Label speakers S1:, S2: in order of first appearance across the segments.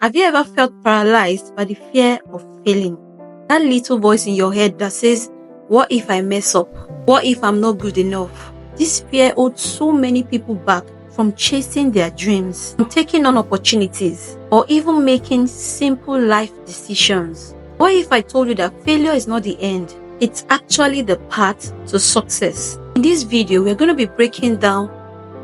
S1: Have you ever felt paralyzed by the fear of failing? That little voice in your head that says, what if I mess up? What if I'm not good enough? This fear holds so many people back from chasing their dreams, from taking on opportunities, or even making simple life decisions. What if I told you that failure is not the end? It's actually the path to success. In this video, we're going to be breaking down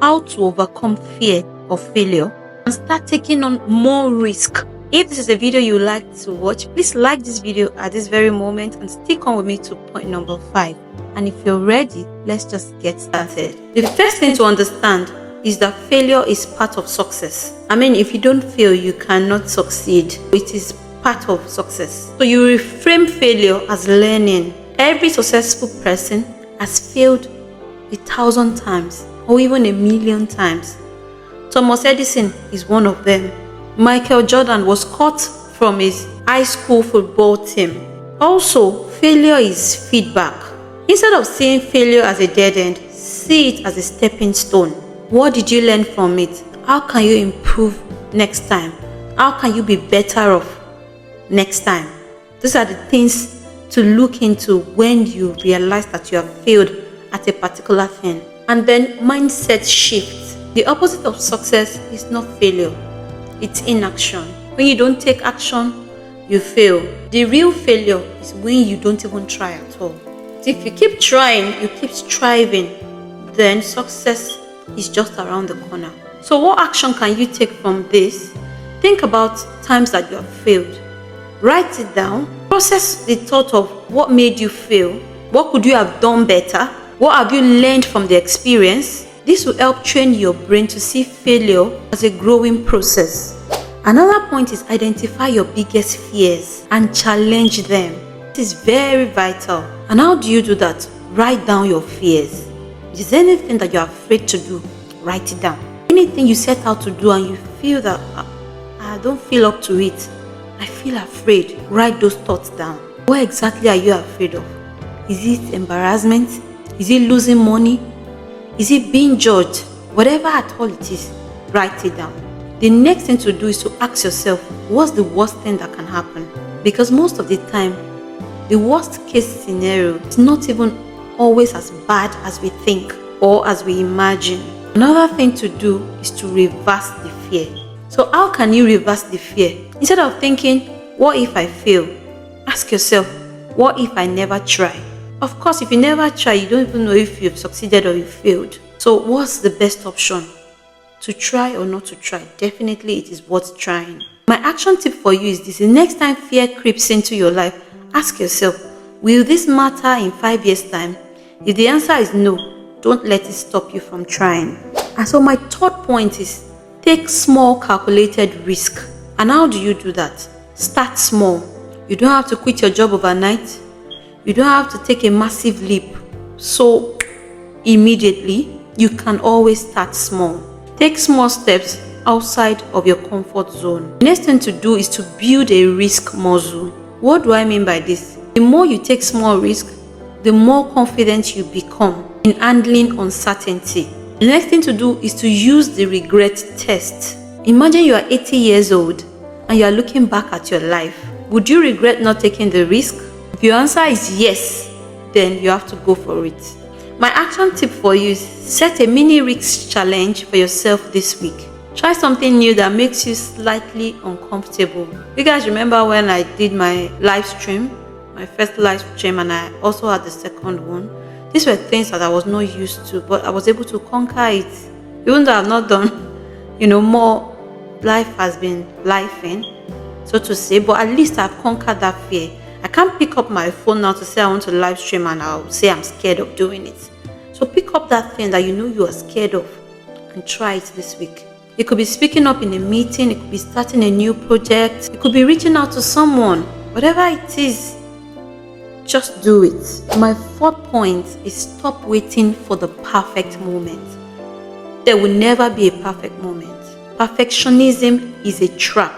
S1: how to overcome fear of failure and start taking on more risk. If this is a video you like to watch, please like this video at this very moment and stick on with me to point number 5. And if you're ready, let's just get started. The first thing to understand is that failure is part of success. If you don't fail, you cannot succeed. It is part of success. So you reframe failure as learning. Every successful person has failed 1,000 times or even 1,000,000 times. Thomas Edison is one of them. Michael Jordan was cut from his high school football team. Also, failure is feedback. Instead of seeing failure as a dead end, see it as a stepping stone. What did you learn from it? How can you improve next time? How can you be better off next time? These are the things to look into when you realize that you have failed at a particular thing. And then mindset shift. The opposite of success is not failure, it's inaction. When you don't take action, you fail. The real failure is when you don't even try at all. So if you keep trying, you keep striving, then success is just around the corner. So what action can you take from this? Think about times that you have failed. Write it down. Process the thought of what made you fail. What could you have done better? What have you learned from the experience? This will help train your brain to see failure as a growing process. Another point is identify your biggest fears and challenge them. This is very vital. And how do you do that? Write down your fears. If there's anything that you're afraid to do, write it down. Anything you set out to do and you feel that I don't feel up to it, I feel afraid, write those thoughts down. What exactly are you afraid of? Is it embarrassment? Is it losing money? Is it being judged? Whatever at all it is, write it down. The next thing to do is to ask yourself, what's the worst thing that can happen? Because most of the time, the worst case scenario is not even always as bad as we think or as we imagine. Another thing to do is to reverse the fear. So how can you reverse the fear? Instead of thinking, what if I fail? Ask yourself, what if I never try? Of course, if you never try, you don't even know if you've succeeded or you failed. So what's the best option? To try or not to try? Definitely it is worth trying. My action tip for you is this. The next time fear creeps into your life, ask yourself, will this matter in 5 years' time? If the answer is no, don't let it stop you from trying. And so my third point is take small calculated risk. And how do you do that? Start small. You don't have to quit your job overnight. You don't have to take a massive leap so immediately. You can always start small. Take small steps outside of your comfort zone. The next thing to do is to build a risk muscle. What do I mean by this? The more you take small risk, the more confident you become in handling uncertainty. The next thing to do is to use the regret test. Imagine you are 80 years old and you are looking back at your life. Would you regret not taking the risk? If your answer is yes, then you have to go for it. My action tip for you is set a mini risk challenge for yourself this week. Try something new that makes you slightly uncomfortable. You guys remember when I did my live stream, my first live stream, and I also had the second one? These were things that I was not used to, but I was able to conquer it. Even though I've not done, more, life has been lifing, so to say, but at least I've conquered that fear. I can't pick up my phone now to say I want to live stream and I'll say I'm scared of doing it. So pick up that thing that you are scared of and try it this week. It could be speaking up in a meeting, it could be starting a new project, it could be reaching out to someone. Whatever it is, just do it. My fourth point is stop waiting for the perfect moment. There will never be a perfect moment. Perfectionism is a trap.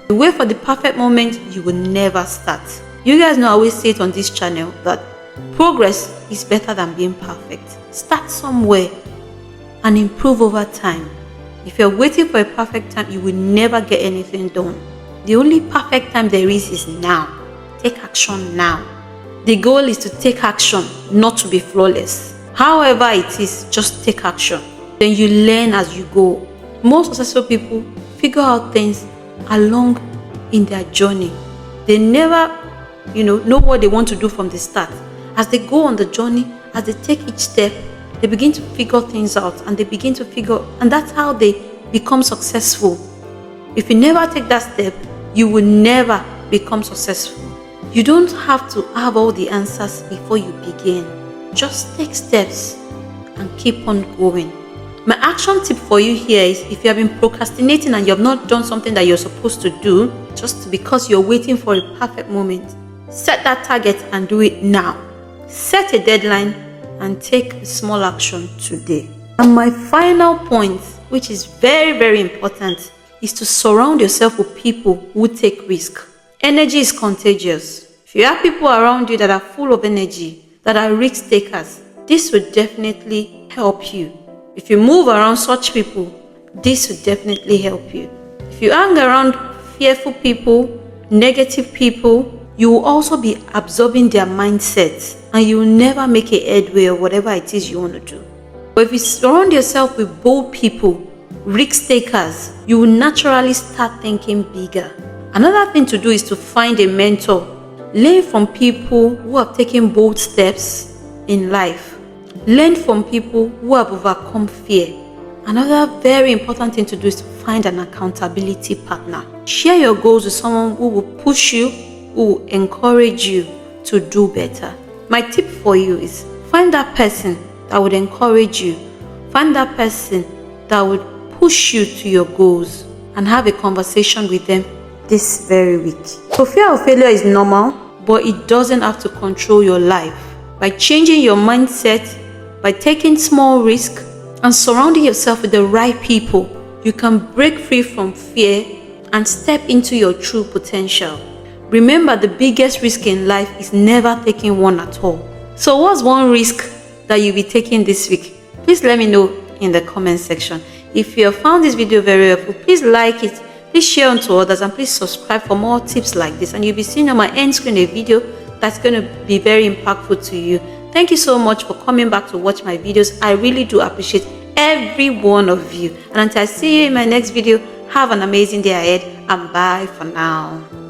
S1: You wait for the perfect moment, you will never start. You guys know I always say it on this channel that progress is better than being perfect. Start somewhere and improve over time. If you're waiting for a perfect time, you will never get anything done. The only perfect time there is now. Take action now. The goal is to take action, not to be flawless. However it is, just take action. Then you learn as you go. Most successful people figure out things along in their journey. They never, know what they want to do from the start. As they go on the journey, as they take each step, they begin to figure things out, and and that's how they become successful. If you never take that step, you will never become successful. You don't have to have all the answers before you begin. Just take steps and keep on going. My action tip for you here is, if you have been procrastinating and you have not done something that you're supposed to do just because you're waiting for a perfect moment, set that target and do it now. Set a deadline and take a small action today. And my final point, which is very, very important, is to surround yourself with people who take risk. Energy is contagious. If you have people around you that are full of energy, that are risk takers, this will definitely help you. If you move around such people, this will definitely help you. If you hang around fearful people, negative people, you will also be absorbing their mindsets, and you will never make a headway or whatever it is you want to do. But if you surround yourself with bold people, risk takers, you will naturally start thinking bigger. Another thing to do is to find a mentor. Learn from people who have taken bold steps in life. Learn from people who have overcome fear. Another very important thing to do is to find an accountability partner. Share your goals with someone who will push you, who will encourage you to do better. My tip for you is, find that person that would encourage you. Find that person that would push you to your goals, and have a conversation with them this very week. So fear of failure is normal, but it doesn't have to control your life. By changing your mindset, by taking small risks, and surrounding yourself with the right people, you can break free from fear and step into your true potential. Remember, the biggest risk in life is never taking one at all. So what's one risk that you'll be taking this week? Please let me know in the comment section. If you have found this video very helpful, please like it, please share on to others, and please subscribe for more tips like this. And you'll be seeing on my end screen a video that's going to be very impactful to you. Thank you so much for coming back to watch my videos. I really do appreciate every one of you. And until I see you in my next video, have an amazing day ahead, and bye for now.